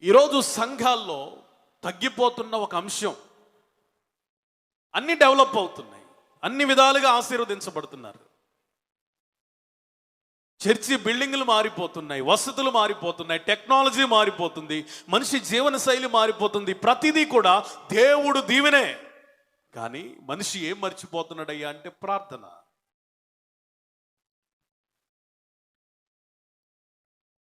ఈరోజు సంఘాల్లో తగ్గిపోతున్న ఒక అంశం, అన్ని డెవలప్ అవుతున్నాయి, అన్ని విధాలుగా ఆశీర్వదించబడుతున్నారు. చర్చి బిల్డింగ్లు మారిపోతున్నాయి, వసతులు మారిపోతున్నాయి, టెక్నాలజీ మారిపోతుంది, మనిషి జీవన శైలి మారిపోతుంది, ప్రతిదీ కూడా దేవుడు దీవెనే. కానీ మనిషి ఏం మర్చిపోతున్నాడయ్యా అంటే ప్రార్థన.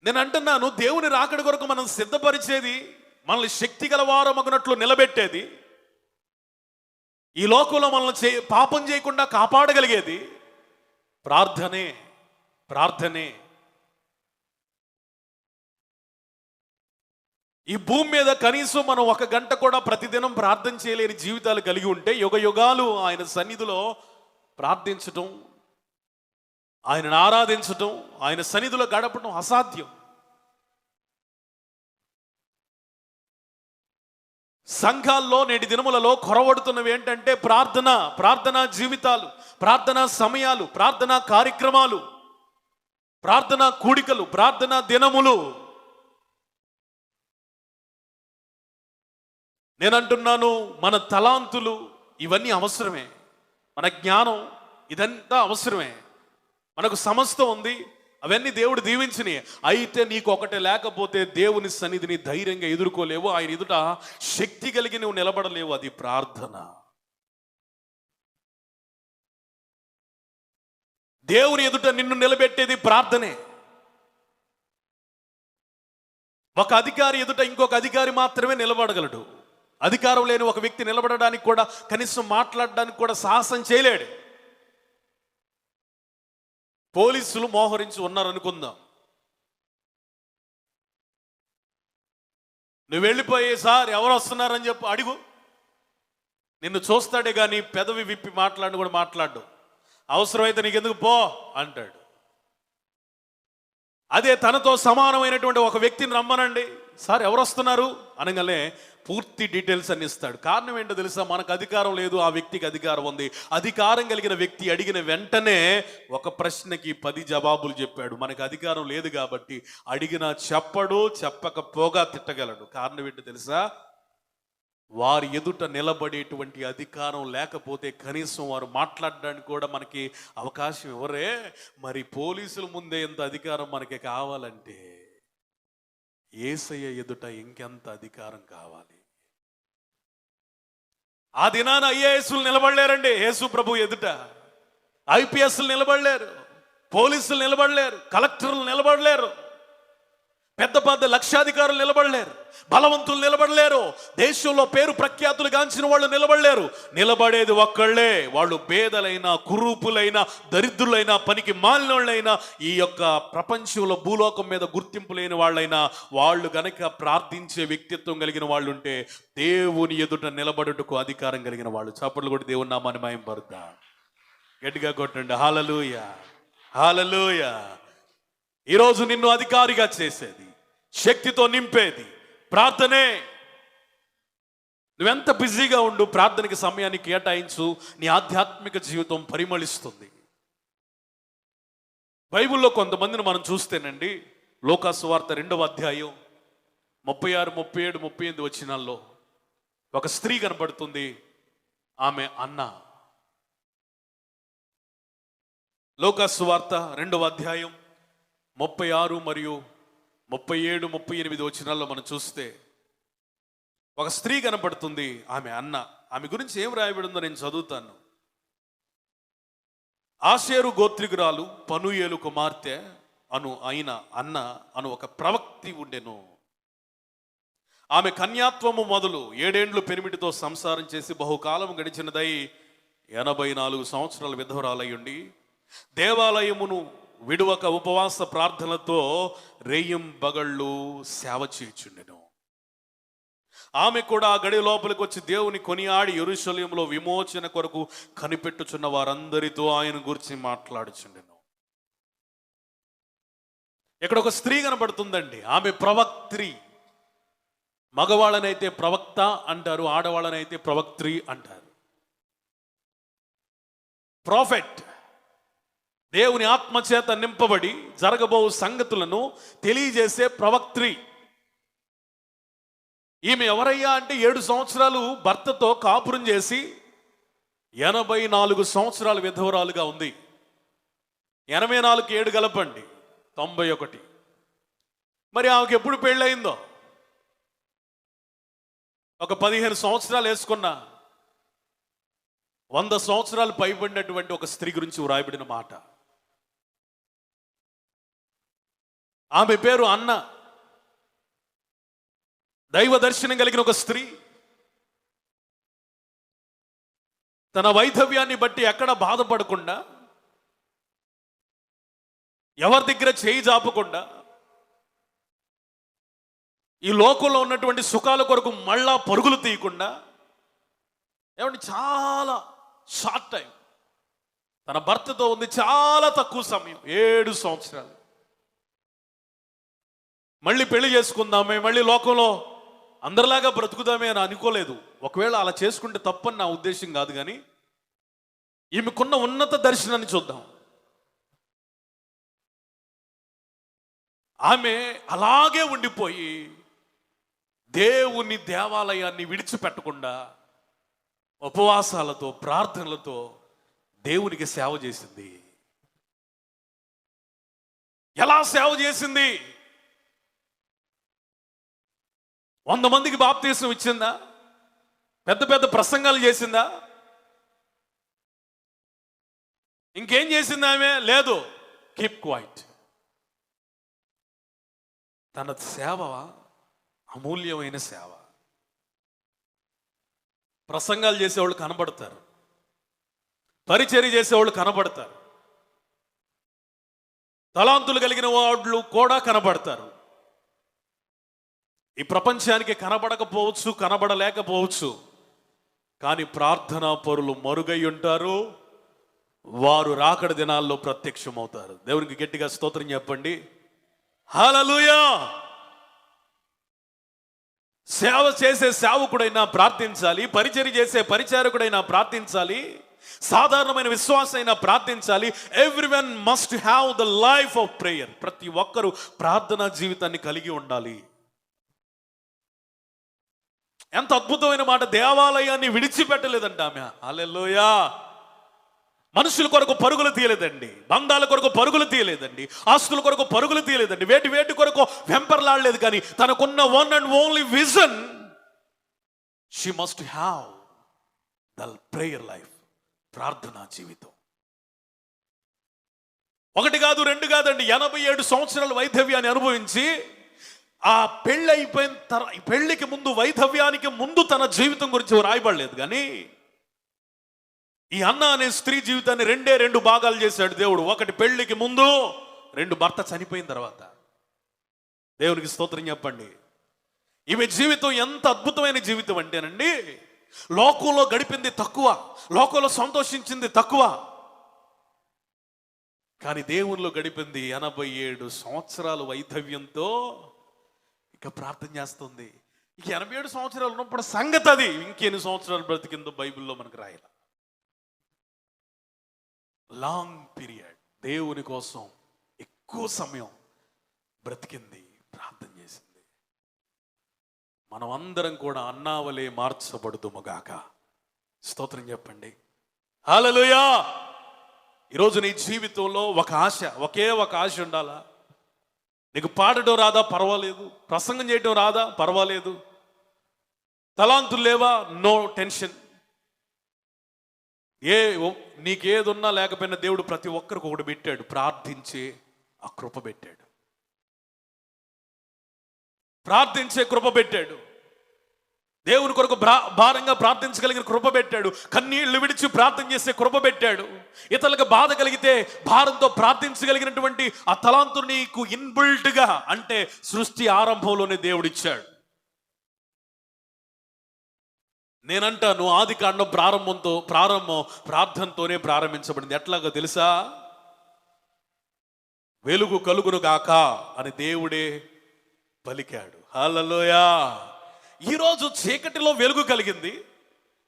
నేను అంటున్నాను, దేవుని రాకడ కొరకు మనం సిద్ధపరిచేది, మనల్ని శక్తి గలవారమగునట్లు నిలబెట్టేది, ఈ లోకంలో మనల్ని పాపం చేయకుండా కాపాడగలిగేది ప్రార్థనే. ప్రార్థనే. ఈ భూమి మీద కనీసం మనం 1 గంట కూడా ప్రతిదినం ప్రార్థన చేయలేని జీవితాలు కలిగి ఉంటే, యుగ యుగాలు ఆయన సన్నిధిలో ప్రార్థించటం, ఆయనను ఆరాధించటం, ఆయన సన్నిధిలో గడపడం అసాధ్యం. సంఘాల్లో నేటి దినములలో కొరవడుతున్నవి ఏంటంటే ప్రార్థనా జీవితాలు, ప్రార్థనా సమయాలు, ప్రార్థనా కార్యక్రమాలు, ప్రార్థనా కూడికలు, ప్రార్థనా దినములు. నేనంటున్నాను, మన తలాంతులు ఇవన్నీ అవసరమే, మన జ్ఞానం ఇదంతా అవసరమే, మనకు సమస్తం ఉంది, అవన్నీ దేవుడు దీవించినవి. అయితే నీకు ఒకటే లేకపోతే దేవుని సన్నిధిని ధైర్యంగా ఎదుర్కోలేవు, ఆయన ఎదుట శక్తి కలిగి నువ్వు నిలబడలేవు. అది ప్రార్థన. దేవుని ఎదుట నిన్ను నిలబెట్టేది ప్రార్థనే. ఒక అధికారి ఎదుట ఇంకొక అధికారి మాత్రమే నిలబడగలడు. అధికారం లేని ఒక వ్యక్తి నిలబడడానికి కూడా, కనీసం మాట్లాడడానికి కూడా సాహసం చేయలేడు. పోలీసులు మోహరించి ఉన్నారనుకుందాం, నువ్వు వెళ్ళిపోయే, సార్ ఎవరు వస్తున్నారని చెప్పు అడుగు, నిన్ను చూస్తాడే కానీ పెదవి విప్పి మాట్లాడి కూడా మాట్లాడు. అవసరమైతే నీకెందుకు పో అంటాడు. అదే తనతో సమానమైనటువంటి ఒక వ్యక్తిని రమ్మనండి, సార్ ఎవరు వస్తున్నారు అనగానే పూర్తి డీటెయిల్స్ అన్ని ఇస్తాడు. కారణం ఏంటో తెలుసా? మనకు అధికారం లేదు, ఆ వ్యక్తికి అధికారం ఉంది. అధికారం కలిగిన వ్యక్తి అడిగిన వెంటనే ఒక ప్రశ్నకి 10 జవాబులు చెప్పాడు. మనకు అధికారం లేదు కాబట్టి అడిగినా చెప్పడు, చెప్పకపోగా తిట్టగలడు. కారణం ఏంటో తెలుసా? వారి ఎదుట నిలబడేటువంటి అధికారం లేకపోతే కనీసం వారు మాట్లాడడానికి కూడా మనకి అవకాశం ఇవ్వరే. మరి పోలీసుల ముందే ఎంత అధికారం మనకి కావాలంటే యేసయ్య ఎదుట ఇంకెంత అధికారం కావాలి? ఆ దినాన ఐఏఎస్లు నిలబడలేరండి యేసు ప్రభు ఎదుట, ఐపీఎస్లు నిలబడలేరు, పోలీసులు నిలబడలేరు, కలెక్టర్లు నిలబడలేరు, పెద్ద పెద్ద లక్షాధికారులు నిలబడలేరు, బలవంతులు నిలబడలేరు, దేశంలో పేరు ప్రఖ్యాతులు గాంచిన వాళ్ళు నిలబడలేరు. నిలబడేది ఒక్కళ్ళే. వాళ్ళు పేదలైనా, కురూపులైనా, దరిద్రులైనా, పనికి మాలినోళ్ళైనా, ఈ యొక్క ప్రపంచంలో భూలోకం మీద గుర్తింపు లేని వాళ్ళైనా, వాళ్ళు గనక ప్రార్థించే వ్యక్తిత్వం కలిగిన వాళ్ళు ఉంటే దేవుని ఎదుట నిలబడుటకు అధికారం కలిగిన వాళ్ళు. చప్పట్లు కొట్టి దేవుని నామాన్ని మహిమపరుద్దాం. గట్టిగా కొట్టండి. హల్లెలూయా, హల్లెలూయా. ఈరోజు నిన్ను అధికారిగా చేసేది, శక్తితో నింపేది ప్రార్థనే. నువ్వెంత బిజీగా ఉండు, ప్రార్థనకి సమయాన్ని కేటాయించు, నీ ఆధ్యాత్మిక జీవితం పరిమళిస్తుంది. బైబిల్లో కొంతమందిని మనం చూస్తేనండి, లూకా సువార్త 2వ అధ్యాయం 36, 37, 38 వచనాల్లో ఒక స్త్రీ కనబడుతుంది. ఆమె అన్న. లూకా సువార్త 2వ అధ్యాయం 36 మరియు 37, 38 వచనాల్లో మనం చూస్తే ఒక స్త్రీ కనపడుతుంది. ఆమె అన్న. ఆమె గురించి ఏం రాయబడిందో నేను చదువుతాను. ఆషేరు గోత్రికురాలు పనూయేలు కుమార్తె అయిన అన్న అను ఒక ప్రవక్తి ఉండెను. ఆమె కన్యాత్వము మొదలు 7 ఏండ్లు పెనిమిటితో సంసారం చేసి బహుకాలం గడిచినదై 84 సంవత్సరాల విధవరాలయ్యుండి దేవాలయమును విడువక ఉపవాస ప్రార్థనలతో రేయం బగళ్ళు సేవ చేయుచుండెను. ఆమె కూడా ఆ గడి లోపలికి వచ్చి దేవుని కొనియాడి యెరూషలేములో విమోచన కొరకు కనిపెట్టుచున్న వారందరితో ఆయన గురించి మాట్లాడుచుండెను. ఇక్కడ ఒక స్త్రీ కనబడుతుందండి. ఆమె ప్రవక్త్రి. మగవాళ్ళనైతే ప్రవక్త అంటారు, ఆడవాళ్ళనైతే ప్రవక్త్రి అంటారు. ప్రాఫెట్, దేవుని ఆత్మచేత నింపబడి జరగబో సంగతులను తెలియజేసే ప్రవక్త్రి. ఈమె ఎవరయ్యా అంటే 7 సంవత్సరాలు భర్తతో కాపురం చేసి 84 సంవత్సరాలు విధవరాలుగా ఉంది. 84 7 కలపండి 91. మరి ఆమెకు ఎప్పుడు పెళ్ళయిందో? ఒక 15 సంవత్సరాలు వేసుకున్న 100 సంవత్సరాలు పైబడినటువంటి ఒక స్త్రీ గురించి వ్రాయబడిన మాట. ఆమె పేరు అన్న. దైవ దర్శనం కలిగిన ఒక స్త్రీ. తన వైధవ్యాన్ని బట్టి ఎక్కడ బాధపడకుండా, ఎవరి దగ్గర చేయి జాపకుండా, ఈ లోకంలో ఉన్నటువంటి సుఖాల కొరకు మళ్ళా పరుగులు తీయకుండా, ఏమంటే చాలా షార్ట్ టైం తన భర్తతో ఉంది. చాలా తక్కువ సమయం, 7 సంవత్సరాలు. మళ్ళీ పెళ్లి చేసుకుందామే, మళ్ళీ లోకంలో అందరిలాగా బ్రతుకుదామే అని అనుకోలేదు. ఒకవేళ అలా చేసుకుంటే తప్పని నా ఉద్దేశం కాదు, కానీ ఈమెకున్న ఉన్నత దర్శనాన్ని చూద్దాం. ఆమె అలాగే ఉండిపోయి దేవుని దేవాలయాన్ని విడిచిపెట్టకుండా ఉపవాసాలతో ప్రార్థనలతో దేవునికి సేవ చేసింది. ఎలా సేవ చేసింది? 100 మందికి బాప్తీసం ఇచ్చిందా? పెద్ద పెద్ద ప్రసంగాలు చేసిందా? ఇంకేం చేసింది ఆమె? లేదు. Keep quiet. తన సేవ అమూల్యమైన సేవ. ప్రసంగాలు చేసేవాళ్ళు కనబడతారు, పరిచర్య చేసేవాళ్ళు కనబడతారు, తలాంతులు కలిగిన వాళ్ళు కూడా కనబడతారు. ఈ ప్రపంచానికి కనబడకపోవచ్చు, కనబడలేకపోవచ్చు, కానీ ప్రార్థనా పరులు మరుగై ఉంటారు. వారు రాకడ దినాల్లో ప్రత్యక్షమవుతారు. దేవునికి గట్టిగా స్తోత్రం చెప్పండి. హల్లెలూయా. సేవ చేసే సేవకుడైనా ప్రార్థించాలి, పరిచర్య చేసే పరిచారకుడైనా ప్రార్థించాలి, సాధారణమైన విశ్వాసైనా ప్రార్థించాలి. Everyone must have the life of prayer. ప్రతి ఒక్కరూ ప్రార్థనా జీవితాన్ని కలిగి ఉండాలి. ఎంత అద్భుతమైన మాట! దేవాలయాన్ని విడిచిపెట్టలేదంట ఆమె. హల్లెలూయా. మనుషుల కొరకు పరుగులు తీయలేదండి, బంధాల కొరకు పరుగులు తీయలేదండి, ఆస్తుల కొరకు పరుగులు తీయలేదండి, వేటి కొరకు వెంపర్లాడలేదు. కానీ తనకున్న one and only vision, she must have the prayer life. ప్రార్థనా జీవితం. 1 కాదు 2 కాదండి, 87 సంవత్సరాల వైధవ్యాన్ని అనుభవించి ఆ పెళ్ళి అయిపోయిన పెళ్లికి ముందు, వైధవ్యానికి ముందు తన జీవితం గురించి రాయబడలేదు. కానీ ఈ అన్న అనే స్త్రీ జీవితాన్ని 2 భాగాలు చేశాడు దేవుడు. 1 పెళ్లికి ముందు, 2 భర్త చనిపోయిన తర్వాత. దేవునికి స్తోత్రం చెప్పండి. ఈమె జీవితం ఎంత అద్భుతమైన జీవితం అంటేనండి, లోకంలో గడిపింది తక్కువ, లోకంలో సంతోషించింది తక్కువ, కానీ దేవునిలో గడిపింది 87 సంవత్సరాలు వైధవ్యంతో. ఇక ప్రార్థన చేస్తుంది. 87 సంవత్సరాలు ఉన్నప్పుడు సంగతి అది. ఇంకెన్ని సంవత్సరాలు బ్రతికిందో బైబిల్లో మనకు రాయాలి. లాంగ్ పీరియడ్ దేవుని కోసం ఎక్కువ సమయం బ్రతికింది, ప్రార్థన చేసింది. మనం అందరం కూడా అన్నావలే మార్చబడుదుముగాక. స్తోత్రం చెప్పండి. హల్లెలూయా. ఈరోజు నీ జీవితంలో ఒక ఆశ, ఒకే ఒక ఆశ ఉండాలా? నీకు పాడటం రాదా? పర్వాలేదు. ప్రసంగం చేయటం రాదా? పర్వాలేదు. తలాంతులు లేవా? No tension. నీకేదున్నా లేకపోయినా దేవుడు ప్రతి ఒక్కరికి ఒకటి పెట్టాడు, ప్రార్థించే ఆ కృప పెట్టాడు. ప్రార్థించే కృప పెట్టాడు. దేవుని కొరకు భారంగా ప్రార్థించగలిగిన కృప పెట్టాడు. కన్నీళ్లు విడిచి ప్రార్థన చేసే కృప పెట్టాడు. ఇతరులకు బాధ కలిగితే భారంతో ప్రార్థించగలిగినటువంటి ఆ తలాంతు నీకు ఇన్బిల్ట్ గా, అంటే సృష్టి ఆరంభంలోనే దేవుడిచ్చాడు. నేనంటాను, ఆది కాండం ప్రారంభం ప్రార్థనతోనే ప్రారంభించబడింది. ఎట్లాగో తెలుసా? వెలుగు కలుగును గాక అని దేవుడే పలికాడు. హల్లెలూయా. ఈరోజు చీకటిలో వెలుగు కలిగింది.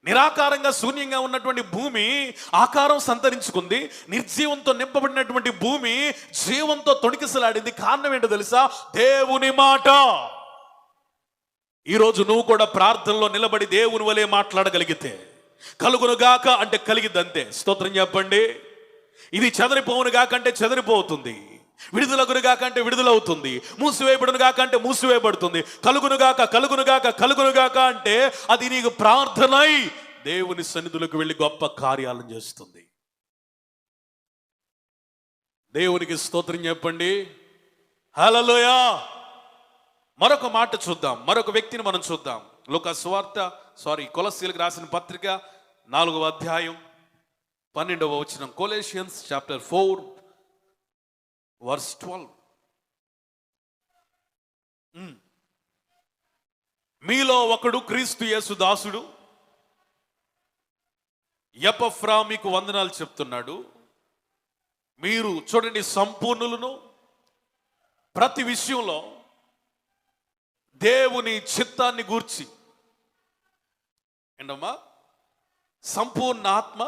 నిరాకారంగా శూన్యంగా ఉన్నటువంటి భూమి ఆకారం సంతరించుకుంది. నిర్జీవంతో నింపబడినటువంటి భూమి జీవంతో తొణికిసలాడింది. కారణం ఏంటో తెలుసా? దేవుని మాట. ఈరోజు నువ్వు కూడా ప్రార్థనలో నిలబడి దేవుని వలె మాట్లాడగలిగితే కలుగునుగాక అంటే కలిగిద్ది అంతే. స్తోత్రం చెప్పండి. ఇది చెదరిపోవును గాక అంటే చెదరిపోతుంది, విడుదలగునుగాక అంటే విడుదలవుతుంది, మూసివేయబడును గాక అంటే మూసివేయబడుతుంది. కలుగునుగాక కలుగునుగాక కలుగునుగాక అంటే అది నీకు ప్రార్థనై దేవుని సన్నిధులకు వెళ్ళి గొప్ప కార్యాలను చేస్తుంది. దేవునికి స్తోత్రం చెప్పండి. హల్లెలూయా. మరొక మాట చూద్దాం, మరొక వ్యక్తిని మనం చూద్దాం. లూకా సువార్త కొలస్సీలకు రాసిన పత్రిక 4వ అధ్యాయం 12వ వచనం. కొలెషియన్స్ చాప్టర్ 4 వర్స్ 12. మీలో ఒకడు క్రీస్తు యేసు దాసుడు ఎపఫ్రా మీకు వందనాలు చెప్తున్నాడు. మీరు చూడండి, సంపూర్ణులను, ప్రతి విషయంలో దేవుని చిత్తాన్ని గూర్చి ఏంటమ్మా, సంపూర్ణ ఆత్మ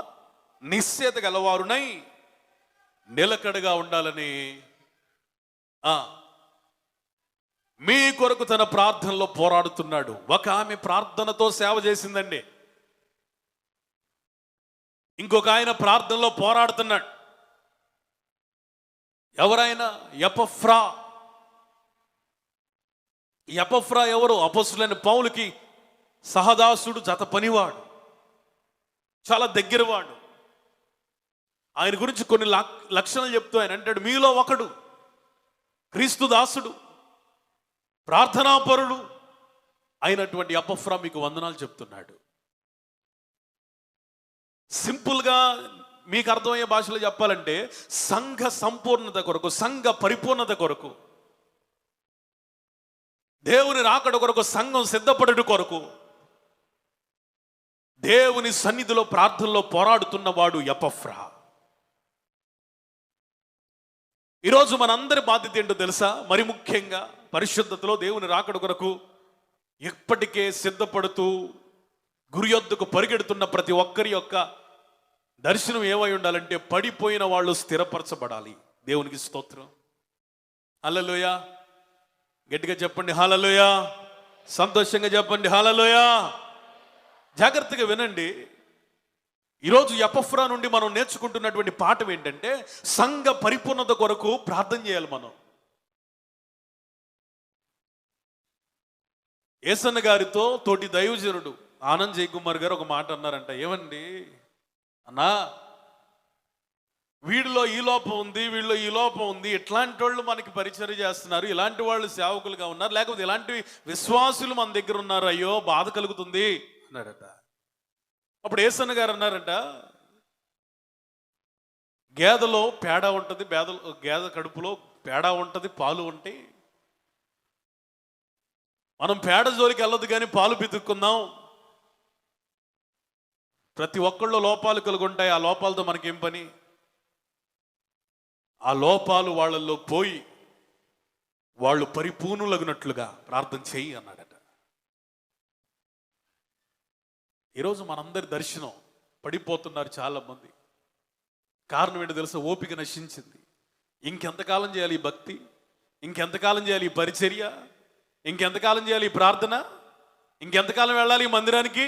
నిశ్చేత గలవారునై నిలకడగా ఉండాలని మీ కొరకు తన ప్రార్థనలో పోరాడుతున్నాడు. ఒక ఆమె ప్రార్థనతో సేవ చేసిందండి, ఇంకొక ఆయన ప్రార్థనలో పోరాడుతున్నాడు. ఎవరైనా ఎపఫ్రా. ఎపఫ్రా ఎవరు? అపొస్తలుడైన పౌలుకి సహదాసుడు, జత పనివాడు, చాలా దగ్గరవాడు. ఆయన గురించి కొన్ని లక్షణాలు చెప్తూ ఆయన అంటాడు, మీలో ఒకడు క్రీస్తు దాసుడు, ప్రార్థనాపరుడు అయినటువంటి ఎపఫ్రా మీకు వందనాలు చెప్తున్నాడు. సింపుల్గా మీకు అర్థమయ్యే భాషలో చెప్పాలంటే సంఘ సంపూర్ణత కొరకు, సంఘ పరిపూర్ణత కొరకు, దేవుని రాకడ కొరకు, సంఘం సిద్ధపడుట కొరకు దేవుని సన్నిధిలో ప్రార్థనలో పోరాడుతున్న వాడు ఎపఫ్రా. ఈరోజు మనందరి బాధ్యత ఏంటో తెలుసా? మరి ముఖ్యంగా పరిశుద్ధతలో దేవుని రాకడ కొరకు ఎప్పటికే సిద్ధపడుతూ గురి యొద్దకు పరిగెడుతున్న ప్రతి ఒక్కరి యొక్క దర్శనం ఏమై ఉండాలంటే పడిపోయిన వాళ్ళు స్థిరపరచబడాలి. దేవునికి స్తోత్రం. హల్లెలూయా. గట్టిగా చెప్పండి హల్లెలూయా. సంతోషంగా చెప్పండి హల్లెలూయా. జాగ్రత్తగా వినండి. ఈరోజు ఎపఫ్రా నుండి మనం నేర్చుకుంటున్నటువంటి పాఠం ఏంటంటే సంఘ పరిపూర్ణత కొరకు ప్రార్థన చేయాలి. మనం యేసన్న గారితో తోటి దైవజనుడు ఆనంద్ జయకుమార్ గారు ఒక మాట అన్నారంట. ఏమండి అన్నా, వీడిలో ఈ లోపం ఉంది, వీళ్ళలో ఈ లోపం ఉంది, ఇట్లాంటి వాళ్ళు మనకి పరిచర్య చేస్తున్నారు, ఇలాంటి వాళ్ళు సేవకులుగా ఉన్నారు, లేకపోతే ఇలాంటి విశ్వాసులు మన దగ్గర ఉన్నారు, అయ్యో బాధ కలుగుతుంది అన్నాడట. అప్పుడు యేసన్న గారు అన్నారంట, గేదెలో పేడ ఉంటుంది, గేదె కడుపులో పేడ ఉంటుంది, పాలు ఉంటాయి. మనం పేడ జోలికి వెళ్ళదు కానీ పాలు పితుక్కుందాం. ప్రతి ఒక్కళ్ళు లోపాలు కలిగి ఉంటాయి, ఆ లోపాలతో మనకేం పని? ఆ లోపాలు వాళ్ళల్లో పోయి వాళ్ళు పరిపూర్ణులగినట్లుగా ప్రార్థన చేయి అన్నాడట. ఈరోజు మనందరి దర్శనం పడిపోతున్నారు చాలా మంది. కారణం ఏంటో తెలుసా? ఓపిక నశించింది. ఇంకెంతకాలం చేయాలి ఈ భక్తి? ఇంకెంతకాలం చేయాలి ఈ పరిచర్య? ఇంకెంతకాలం చేయాలి ఈ ప్రార్థన? ఇంకెంతకాలం వెళ్ళాలి ఈ మందిరానికి?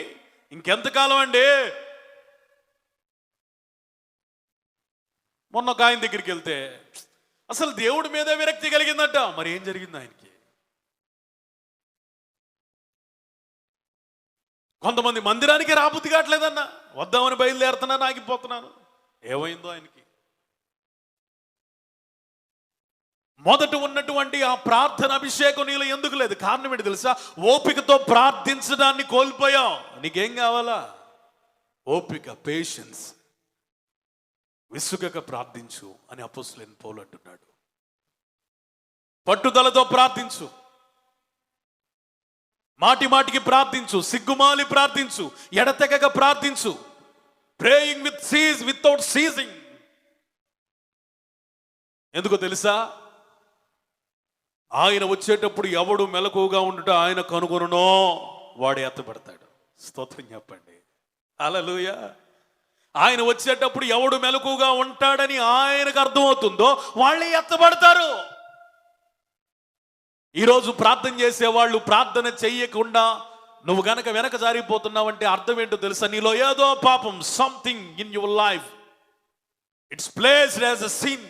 ఇంకెంతకాలం అండి? మొన్న ఒక ఆయన దగ్గరికి వెళ్తే అసలు దేవుడి మీదే విరక్తి కలిగిందట. మరి ఏం జరిగింది ఆయనకి? కొంతమంది మందిరానికి రాబుద్ది కావట్లేదన్న, వద్దామని బయలుదేరుతున్నాను, ఆగిపోతున్నాను. ఏమైందో ఆయనకి? మొదట ఉన్నటువంటి ఆ ప్రార్థన అభిషేకం నీలో ఎందుకు లేదు? కారణం ఏంటి తెలుసా? ఓపికతో ప్రార్థించడాన్ని కోల్పోయాం. నీకేం కావాలా? ఓపిక, పేషెన్స్. విసుగక ప్రార్థించు అని అపోస్తలుడైన పౌలు అంటున్నాడు. పట్టుదలతో ప్రార్థించు, మాటి మాటికి ప్రార్థించు, సిగ్గుమాలి ప్రార్థించు, ఎడతెగక ప్రార్థించు. Praying without seizing. ఎందుకో తెలుసా? ఆయన వచ్చేటప్పుడు ఎవడు మెలకువగా ఉండుట ఆయన కనుగొనునో వాడు ఎత్తబడతాడు. స్తోత్రం చెప్పండి హల్లెలూయా. ఆయన వచ్చేటప్పుడు ఎవడు మెలకువగా ఉంటాడని ఆయనకు అర్థమవుతుందో వాళ్ళే ఎత్తబడతారు. ఈరోజు ప్రార్థన చేసేవాళ్ళు ప్రార్థన చెయ్యకుండా నువ్వు గనక వెనక జారిపోతున్నావంటే అర్థం ఏంటో తెలుసా? నీలో ఏదో పాపం, something in your life it's placed as a sin.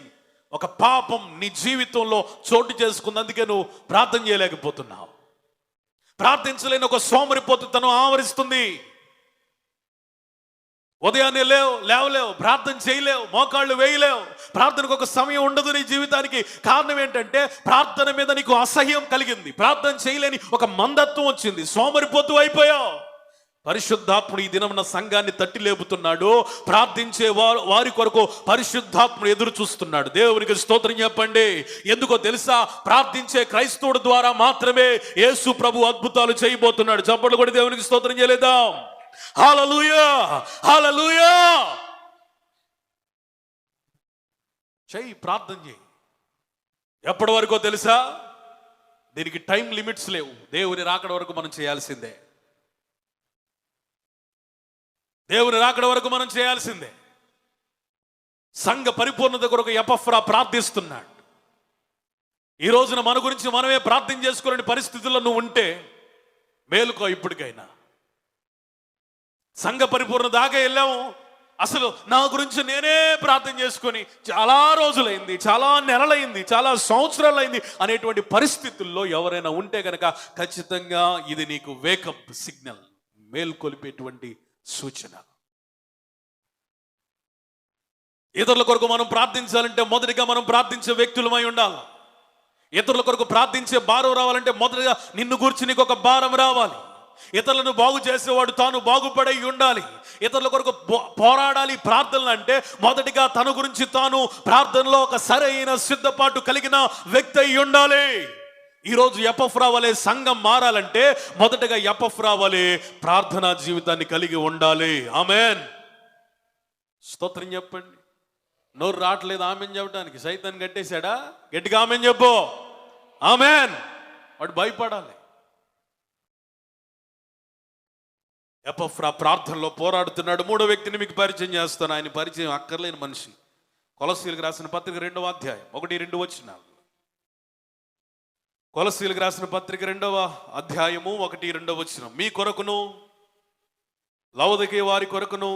ఒక పాపం నీ జీవితంలో చోటు చేసుకుంది, అందుకే నువ్వు ప్రార్థన చేయలేకపోతున్నావు. ప్రార్థించలేని ఒక సోమరిపోతుతనం ఆవరిస్తుంది. ఉదయాన్నే లేవలేవు, ప్రార్థన చేయలేవు, మోకాళ్ళు వేయలేవు, ప్రార్థనకు ఒక సమయం ఉండదు నీ జీవితానికి. కారణం ఏంటంటే ప్రార్థన మీద నీకు అసహ్యం కలిగింది, ప్రార్థన చేయలేని ఒక మందత్వం వచ్చింది, సోమరిపోతు అయిపోయావు. పరిశుద్ధాత్ముడు ఈ దినమున సంఘాన్ని తట్టి లేపుతున్నాడు. ప్రార్థించే వారి కొరకు పరిశుద్ధాత్ముడు ఎదురు చూస్తున్నాడు. దేవునికి స్తోత్రం చెప్పండి. ఎందుకో తెలుసా? ప్రార్థించే క్రైస్తవుడు ద్వారా మాత్రమే యేసు ప్రభు అద్భుతాలు చేయబోతున్నాడు. చప్పట్లు కూడా దేవునికి స్తోత్రం చేయలేదా? హల్లెలూయా, హల్లెలూయా. చెయ్యి, ప్రార్థన చేయి. ఎప్పటి వరకో తెలుసా? దీనికి టైం లిమిట్స్ లేవు. దేవుని రాకడ వరకు మనం చేయాల్సిందే. దేవుని రాకడ వరకు మనం చేయాల్సిందే. సంఘ పరిపూర్ణత కొరకు ఎపఫ్రా ప్రార్థిస్తున్నాడు. ఈ రోజున మన గురించి మనమే ప్రార్థన చేసుకోలేని పరిస్థితుల్లో నువ్వు ఉంటే మేలుకో. ఇప్పటికైనా సంఘ పరిపూర్ణ దాకా వెళ్ళాము, అసలు నా గురించి నేనే ప్రార్థన చేసుకొని చాలా రోజులైంది, చాలా నెలలైంది, చాలా సంవత్సరాలైంది అనేటువంటి పరిస్థితుల్లో ఎవరైనా ఉంటే కనుక ఖచ్చితంగా ఇది నీకు వేకప్ సిగ్నల్, మేల్కొలిపేటువంటి సూచన. ఇతరుల కొరకు మనం ప్రార్థించాలంటే మొదటిగా మనం ప్రార్థించే వ్యక్తులమై ఉండాలి. ఇతరుల కొరకు ప్రార్థించే భారం రావాలంటే మొదటిగా నిన్ను గురించి నీకు ఒక భారం రావాలి. ఇతరులను బాగు చేసేవాడు తాను బాగుపడై ఉండాలి. ఇతరుల కొరకు పోరాడాలి ప్రార్థనలు అంటే మొదటిగా తన గురించి తాను ప్రార్థనలో ఒక సరైన సిద్ధపాటు కలిగిన వ్యక్తి అయి ఉండాలి. ఈరోజు ఎపఫ్రా వలె సంఘం మారాలంటే మొదటగా ఎపఫ్రా వలె ప్రార్థనా జీవితాన్ని కలిగి ఉండాలి. ఆమేన్. స్తోత్రం చెప్పండి. నోరు రావట్లేదు ఆమెన్ చెప్పడానికి. సైతాన్ని కట్టేశాడా? గట్టిగా ఆమెన్ చెప్పు. ఆమేన్. వాడు భయపడాలి. ఎపఫ్రా ప్రార్థనలో పోరాడుతున్నాడు. మూడో వ్యక్తిని మీకు పరిచయం చేస్తాను. ఆయన పరిచయం అక్కర్లేని మనిషి. కొలస్సీలకు రాసిన పత్రిక 2వ అధ్యాయం 1-2 వచనాలు. కొలస్సీలకు రాసిన పత్రిక 2వ అధ్యాయము 1-2 వచనం. మీ కొరకును లవొదికయ వారి కొరకును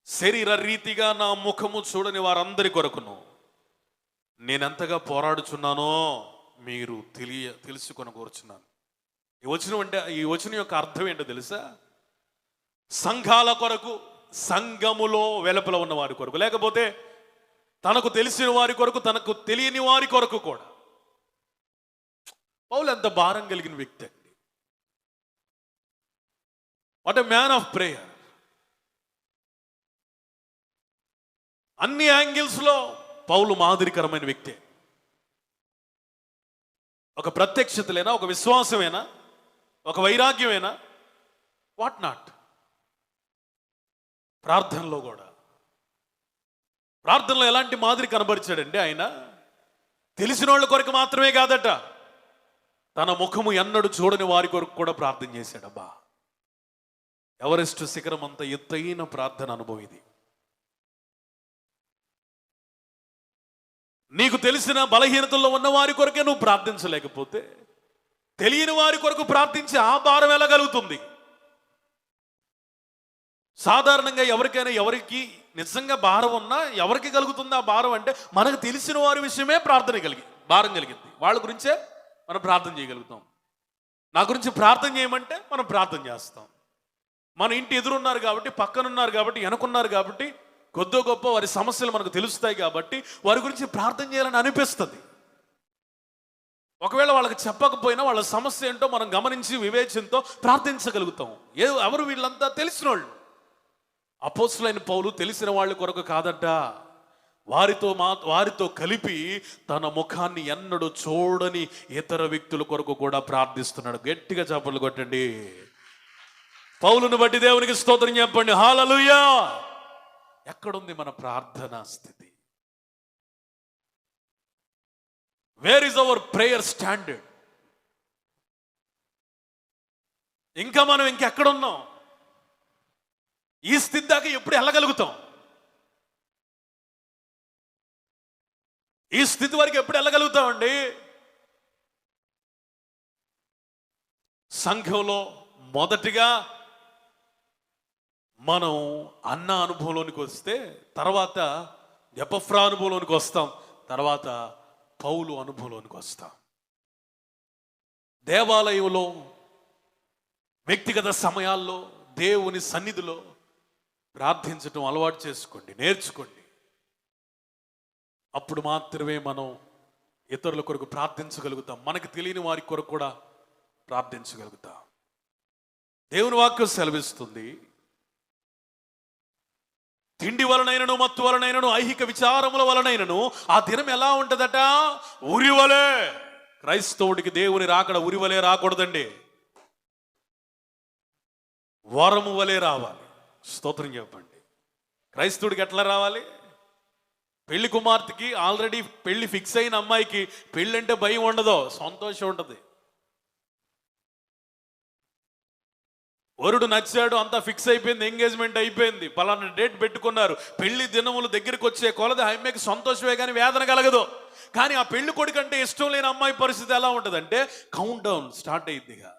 శరీర రీతిగా నా ముఖము చూడని వారందరి కొరకును నేనెంతగా పోరాడుచున్నానో మీరు తెలుసుకొని కోరుచున్నాను. ఈ వచనం యొక్క అర్థం ఏంటో తెలుసా? సంఘాల కొరకు, సంఘములో వెలుపల ఉన్న వారి కొరకు, లేకపోతే తనకు తెలిసిన వారి కొరకు, తనకు తెలియని వారి కొరకు కూడా. పౌలు ఎంత భారం కలిగిన వ్యక్తి అండి. What a man of prayer. అన్ని యాంగిల్స్లో పౌలు మాదిరికరమైన వ్యక్తే. ఒక ప్రత్యక్షతలేనా, ఒక విశ్వాసమేనా, ఒక వైరాగ్యమేనా, వాట్ నాట్. ప్రార్థనలో కూడా, ప్రార్థనలో ఎలాంటి మాదిరి కనబరిచాడండి ఆయన? తెలిసిన వాళ్ళ కొరకు మాత్రమే కాదట, తన ముఖము ఎన్నడూ చూడని వారి కొరకు కూడా ప్రార్థన చేశాడబ్బా. ఎవరెస్ట్ శిఖరం అంత ఎత్తైన ప్రార్థన అనుభవం ఇది. నీకు తెలిసిన బలహీనతల్లో ఉన్న వారి కొరకే నువ్వు ప్రార్థించలేకపోతే తెలియని వారి కొరకు ప్రార్థించి ఆ భారం ఎలా కలుగుతుంది? సాధారణంగా ఎవరికి నిజంగా భారం ఉన్నా ఎవరికి కలుగుతుంది ఆ భారం అంటే మనకు తెలిసిన వారి విషయమే భారం కలిగింది. వాళ్ళ గురించే మనం ప్రార్థన చేయగలుగుతాం. నా గురించి ప్రార్థన చేయమంటే మనం ప్రార్థన చేస్తాం. మన ఇంటి ఎదురున్నారు కాబట్టి, పక్కనున్నారు కాబట్టి, వెనుకున్నారు కాబట్టి, కొద్దో గొప్ప వారి సమస్యలు మనకు తెలుస్తాయి కాబట్టి వారి గురించి ప్రార్థన చేయాలని అనిపిస్తుంది. ఒకవేళ వాళ్ళకి చెప్పకపోయినా వాళ్ళ సమస్య ఏంటో మనం గమనించి వివేచనతో ప్రార్థించగలుగుతాం. ఎవరు వీళ్ళంతా? తెలిసిన వాళ్ళు. అపోస్తలుడైన పౌలు తెలిసిన వాళ్ళ కొరకు కాదట, వారితో కలిపి తన ముఖాన్ని ఎన్నడూ చూడని ఇతర వ్యక్తుల కొరకు కూడా ప్రార్థిస్తున్నాడు. గట్టిగా చప్పట్లు కొట్టండి. పౌలును బట్టి దేవునికి స్తోత్రం చెప్పండి. హల్లెలూయా. ఎక్కడుంది మన ప్రార్థనా స్థితి? Where is our prayer standard? ఇంకా మనం ఇంకెక్కడున్నాం? ఈ స్థితి దాకా ఎప్పుడు వెళ్ళగలుగుతాం? ఈ స్థితి వరకు ఎప్పుడు వెళ్ళగలుగుతామండి? సంఘంలో మొదటిగా మనం అన్న అనుభవంలోనికి వస్తే తర్వాత ఎపఫ్రా అనుభవంలోనికి వస్తాం, తర్వాత పౌలు అనుభవంలోనికి వస్తాం. దేవాలయంలో వ్యక్తిగత సమయాల్లో దేవుని సన్నిధిలో ప్రార్థించటం అలవాటు చేసుకోండి, నేర్చుకోండి. అప్పుడు మాత్రమే మనం ఇతరుల కొరకు ప్రార్థించగలుగుతాం, మనకు తెలియని వారి కొరకు కూడా ప్రార్థించగలుగుతాం. దేవుని వాక్యం సెలవిస్తుంది, తిండి వలనైనను మత్తు వలనైనను ఐహిక విచారముల వలనైనను ఆ దినం ఎలా ఉంటుందట? ఉరివలే. క్రైస్తవుడికి దేవుని రాకడ ఉరివలే రాకూడదండి, వరము వలే రావాలి. స్తోత్రం చెప్పండి. క్రైస్తవుడికి ఎట్లా రావాలి? పెళ్లి కుమార్తెకి ఆల్రెడీ పెళ్లి ఫిక్స్ అయిన అమ్మాయికి పెళ్ళి అంటే భయం ఉండదు, సంతోషం ఉంటుంది. వరుడు నచ్చాడు, అంతా ఫిక్స్ అయిపోయింది, ఎంగేజ్మెంట్ అయిపోయింది, పలానా డేట్ పెట్టుకున్నారు, పెళ్లి దినములు దగ్గరికి వచ్చే కొలది ఆమెకి సంతోషమే కానీ వేదన కలగదు. కానీ ఆ పెళ్లి కొడుకంటే ఇష్టం లేని అమ్మాయి పరిస్థితి ఎలా ఉంటుందంటే కౌంట్ డౌన్ స్టార్ట్ అయ్యిద్దిగా.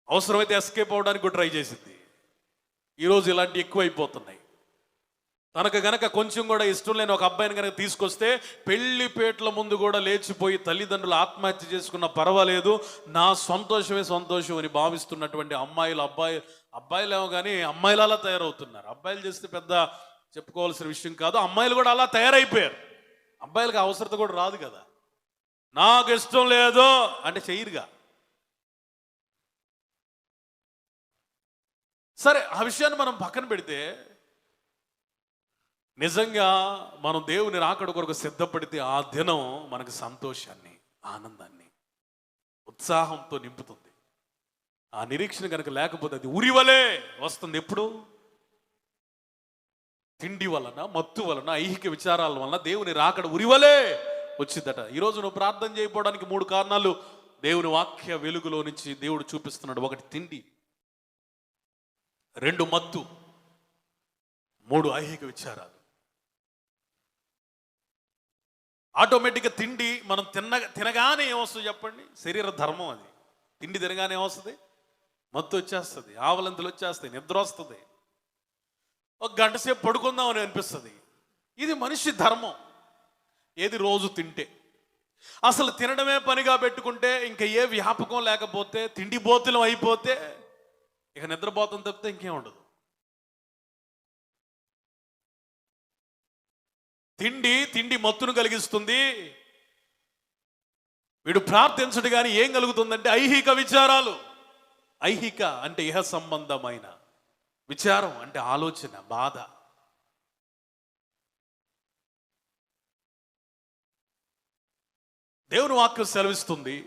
అవసరమైతే ఎస్కేప్ అవడానికి ట్రై చేసింది. ఈరోజు ఇలాంటి ఎక్కువైపోతున్నాయి. తనకు గనక కొంచెం కూడా ఇష్టం లేని ఒక అబ్బాయిని కనుక తీసుకొస్తే పెళ్లిపేటల ముందు కూడా లేచిపోయి తల్లిదండ్రులు ఆత్మహత్య చేసుకున్న పర్వాలేదు, నా సంతోషమే సంతోషం అని భావిస్తున్నటువంటి అబ్బాయిలు ఏమో కానీ అమ్మాయిలు తయారవుతున్నారు. అబ్బాయిలు చేస్తే పెద్ద చెప్పుకోవాల్సిన విషయం కాదు, అమ్మాయిలు కూడా అలా తయారైపోయారు. అబ్బాయిలకు అవసరత కూడా రాదు కదా, నాకు ఇష్టం లేదు అంటే చెయ్యరుగా. సరే, ఆ విషయాన్ని మనం పక్కన పెడితే, నిజంగా మనం దేవుని రాకడ కొరకు సిద్ధపడితే ఆ దినం మనకు సంతోషాన్ని, ఆనందాన్ని, ఉత్సాహంతో నింపుతుంది. ఆ నిరీక్షణ కనుక లేకపోతే అది ఉరివలే వస్తుంది. ఎప్పుడు? తిండి వలన, మత్తు వలన, ఐహిక విచారాల వలన దేవుని రాకడ ఉరివలే వచ్చిందట. ఈరోజు నువ్వు ప్రార్థన చేయకపోవడానికి 3 కారణాలు దేవుని వాక్య వెలుగులో నుంచి దేవుడు చూపిస్తున్నాడు. 1 తిండి, 2 మత్తు, 3 ఐహిక విచారాలు. ఆటోమేటిక్గా తిండి మనం తినగానే ఏమొస్తుంది చెప్పండి? శరీర ధర్మం అది. తిండి తినగానే ఏమొస్తుంది? మత్తు వచ్చేస్తుంది, ఆవలింతలు వచ్చేస్తాయి, నిద్ర వస్తుంది, 1 గంట సేపు పడుకుందాం అని అనిపిస్తుంది. ఇది మనిషి ధర్మం. ఏది? రోజు తింటే. అసలు తినడమే పనిగా పెట్టుకుంటే, ఇంకా ఏ వ్యాపకం లేకపోతే, తిండి బోతులం అయిపోతే ఇక నిద్రపోతం తప్పితే ఇంకేం ఉండదు. తిండి మత్తును కలిగిస్తుంది. వీడు ప్రార్థించడు కానీ ఏం కలుగుతుందంటే ఐహిక విచారాలు. ఐహిక అంటే ఇహ సంబంధమైన విచారం, అంటే ఆలోచన, బాధ. దేవుని వాక్యం సెలవిస్తుంది,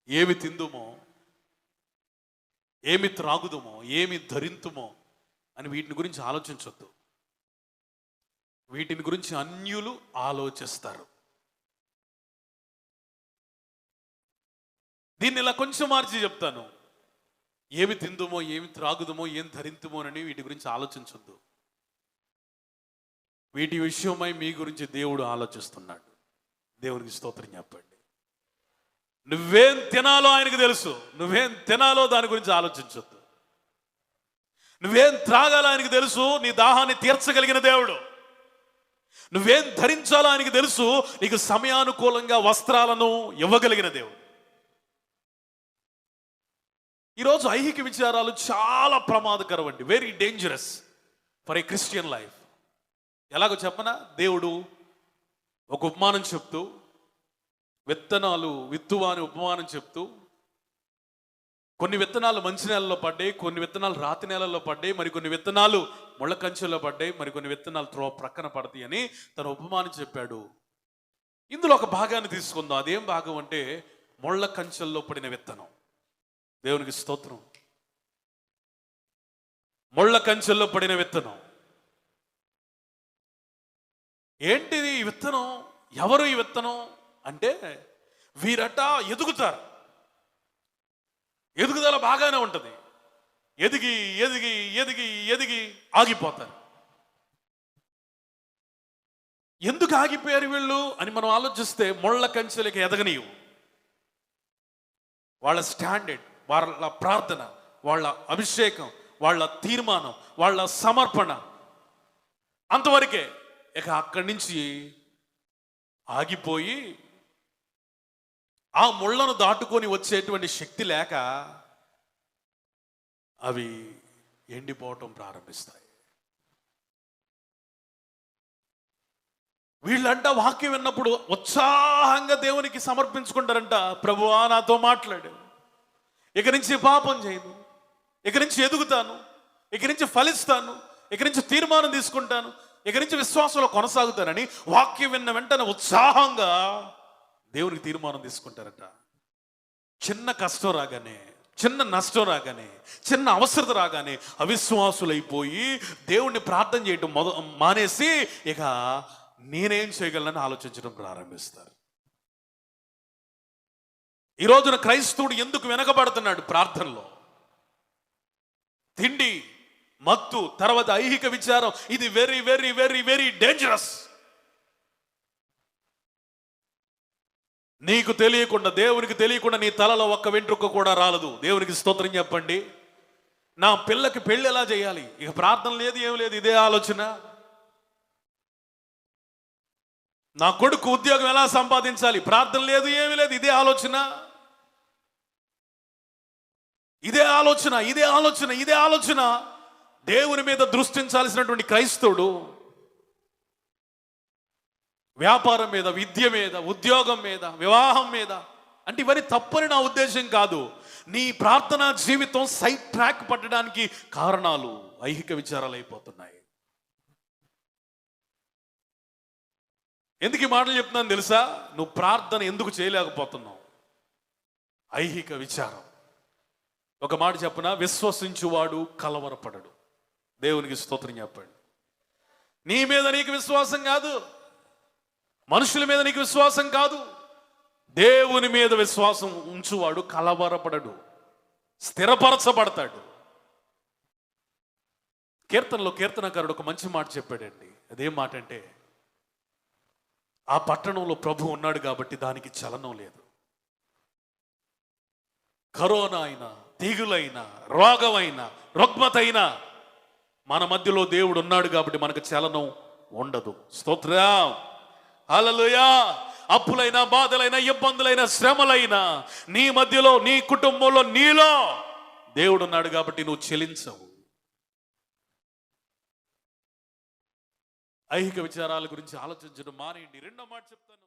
ఏమి తిందుమో, ఏమి త్రాగుదుమో, ఏమి ధరింతుమో అని వీటిని గురించి ఆలోచించొద్దు. వీటిని గురించి అన్యులు ఆలోచిస్తారు. దీన్ని ఇలా కొంచెం మార్చి చెప్తాను. ఏమి తిందుమో, ఏమి త్రాగుదుమో, ఏం ధరింతుమో అని వీటి గురించి ఆలోచించొద్దు. వీటి విషయమై మీ గురించి దేవుడు ఆలోచిస్తున్నాడు. దేవునికి స్తోత్రం చెప్పండి. నువ్వేం తినాలో ఆయనకు తెలుసు. నువ్వేం తినాలో దాని గురించి ఆలోచించొద్దు. నువ్వేం త్రాగాలో ఆయనకు తెలుసు. నీ దాహాన్ని తీర్చగలిగిన దేవుడు. నువ్వేం ధరించాలో ఆయనకు తెలుసు. నీకు సమయానుకూలంగా వస్త్రాలను ఇవ్వగలిగిన దేవుడు. ఈరోజు ఐహిక విచారాలు చాలా ప్రమాదకరం అండి. Very dangerous for a Christian life. ఎలాగో చెప్పనా? దేవుడు ఒక ఉపమానం చెప్తూ, విత్తనాలు విత్తువా అని ఉపమానం చెప్తూ, కొన్ని విత్తనాలు మంచి నేలలో పడ్డాయి, కొన్ని విత్తనాలు రాతి నేలలో పడ్డాయి, మరికొన్ని విత్తనాలు ముళ్ళ కంచెలో పడ్డాయి, మరికొన్ని విత్తనాలు ప్రక్కన పడతాయి అని తన ఉపమానం చెప్పాడు. ఇందులో ఒక భాగాన్ని తీసుకుందాం. అదేం భాగం అంటే ముళ్ళ కంచెల్లో పడిన విత్తనం. దేవునికి స్తోత్రం. ముళ్ళ కంచెల్లో పడిన విత్తనం. ఏంటిది ఈ విత్తనం? ఎవరు ఈ విత్తనం అంటే, వీరట ఎదుగుతారు. ఎదుగుదల బాగానే ఉంటుంది. ఎదిగి ఎదిగి ఎదిగి ఎదిగి ఆగిపోతారు. ఎందుకు ఆగిపోయారు వీళ్ళు అని మనం ఆలోచిస్తే, ముళ్ళ కంచెలకి ఎదగనీయు. వాళ్ళ స్టాండర్డ్, వాళ్ళ ప్రార్థన, వాళ్ళ అభిషేకం, వాళ్ళ తీర్మానం, వాళ్ళ సమర్పణ అంతవరకే. ఇక అక్కడి నుంచి ఆగిపోయి ఆ ముళ్ళను దాటుకొని వచ్చేటువంటి శక్తి లేక అవి ఎండిపోవటం ప్రారంభిస్తాయి. వీళ్ళంట వాక్యం విన్నప్పుడు ఉత్సాహంగా దేవునికి సమర్పించుకుంటారంట. ప్రభువా నాతో మాట్లాడు, ఇక నుంచి పాపం చేయను, ఇక నుంచి ఎదుగుతాను, ఇక నుంచి ఫలిస్తాను, ఇక నుంచి తీర్మానం తీసుకుంటాను, ఇక నుంచి విశ్వాసంలో కొనసాగుతానని వాక్యం విన్న వెంటనే ఉత్సాహంగా దేవునికి తీర్మానం తీసుకుంటారట. చిన్న కష్టం రాగానే, చిన్న నష్టం రాగానే, చిన్న అవసరత రాగానే అవిశ్వాసులైపోయి దేవుణ్ణి ప్రార్థన చేయటం మానేసి ఇక నేనేం చేయగలనని ఆలోచించడం ప్రారంభిస్తారు. ఈ రోజున క్రైస్తవుడు ఎందుకు వెనకబడుతున్నాడు ప్రార్థనలో? తిండి, మత్తు, తర్వాత ఐహిక విచారం, ఇది very very very very dangerous. నీకు తెలియకుండా, దేవునికి తెలియకుండా నీ తలలో ఒక్క వెంట్రుక కూడా రాలదు. దేవునికి స్తోత్రం చెప్పండి. నా పిల్లకి పెళ్ళి ఎలా చేయాలి, ఇక ప్రార్థన లేదు, ఏం లేదు, ఇదే ఆలోచన. నా కొడుకు ఉద్యోగం ఎలా సంపాదించాలి, ప్రార్థన లేదు, ఏమీ లేదు, ఇదే ఆలోచన, ఇదే ఆలోచన, ఇదే ఆలోచన, ఇదే ఆలోచన. దేవుని మీద దృష్టించాల్సినటువంటి క్రైస్తవుడు వ్యాపారం మీద, విద్య మీద, ఉద్యోగం మీద, వివాహం మీద, అంటే ఇవన్నీ తప్పని నా ఉద్దేశం కాదు. నీ ప్రార్థనా జీవితం సైడ్ ట్రాక్ పట్టడానికి కారణాలు ఐహిక విచారాలు అయిపోతున్నాయి. ఎందుకు ఈ మాటలు చెప్తున్నాను తెలుసా? నువ్వు ప్రార్థన ఎందుకు చేయలేకపోతున్నావు? ఐహిక విచారం. ఒక మాట చెప్పనా, విశ్వసించువాడు కలవరపడడు. దేవునికి స్తోత్రం చెప్పండి. నీ మీద నీకు విశ్వాసం కాదు, మనుషుల మీద నీకు విశ్వాసం కాదు, దేవుని మీద విశ్వాసం ఉంచువాడు కలవరపడడు, స్థిరపరచబడతాడు. కీర్తనలో కీర్తనకారుడు ఒక మంచి మాట చెప్పాడండి. అదేం మాట అంటే, ఆ పట్టణంలో ప్రభు ఉన్నాడు కాబట్టి దానికి చలనం లేదు. కరోనా అయినా, తీగులైనా, రోగమైనా, రుగ్మత అయినా మన మధ్యలో దేవుడు ఉన్నాడు కాబట్టి మనకు చలనం ఉండదు. స్తోత్రం, హల్లెలూయా. అప్పులైనా, బాధలైనా, ఇబ్బందులైనా, శ్రమలైనా నీ మధ్యలో, నీ కుటుంబంలో, నీలో దేవుడు ఉన్నాడు కాబట్టి నువ్వు చెలించవు. ఐహిక విచారాల గురించి ఆలోచించడం మానేయండి. రెండో మాట చెప్తాను.